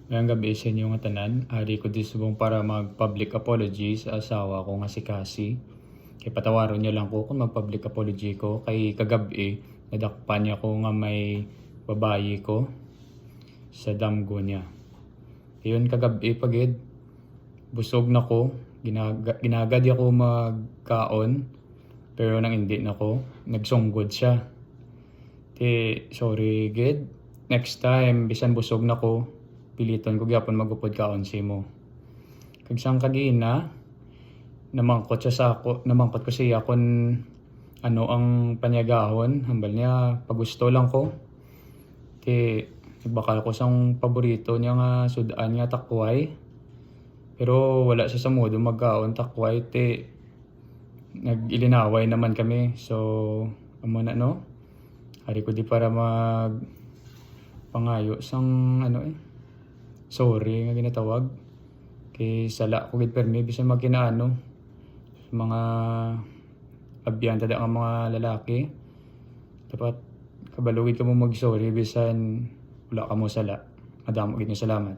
Ngayong gabi sa inyo nga tanan, ari ko di subong para mag-public apology sa asawa ko nga si Cassie. Kay patawaron niyo lang ko kung mag-public apology ko. Kay kagabi, nadakpan niya ko nga may babayi ko sa damgo niya. Yun kagabi pagid, busog na ko, ginagad ako magkaon, pero nang hindi na ko, nagsunggod siya. Sorry gid, next time, bisan busog na ko, piliton ko gyapon magupod kaon si mo. Kag sang kagina, namangkot ko siya kung ano ang panyagahon, hambal niya pagusto lang ko. Nagbakal ko sang paborito niya nga sudan nga takway. Pero wala siya sa modo magkaon takway, nag-ilinaway naman kami. So, amo na no. Hari ko di para pangayo sang sorry nga ginatawag. Kay sala ko gid permi bisan magkinaano mga abyan tada nga mga lalaki. Dapat kabalugid ka mo mag-sorry bisan wala ka mo sala. Madamo gid nga salamat.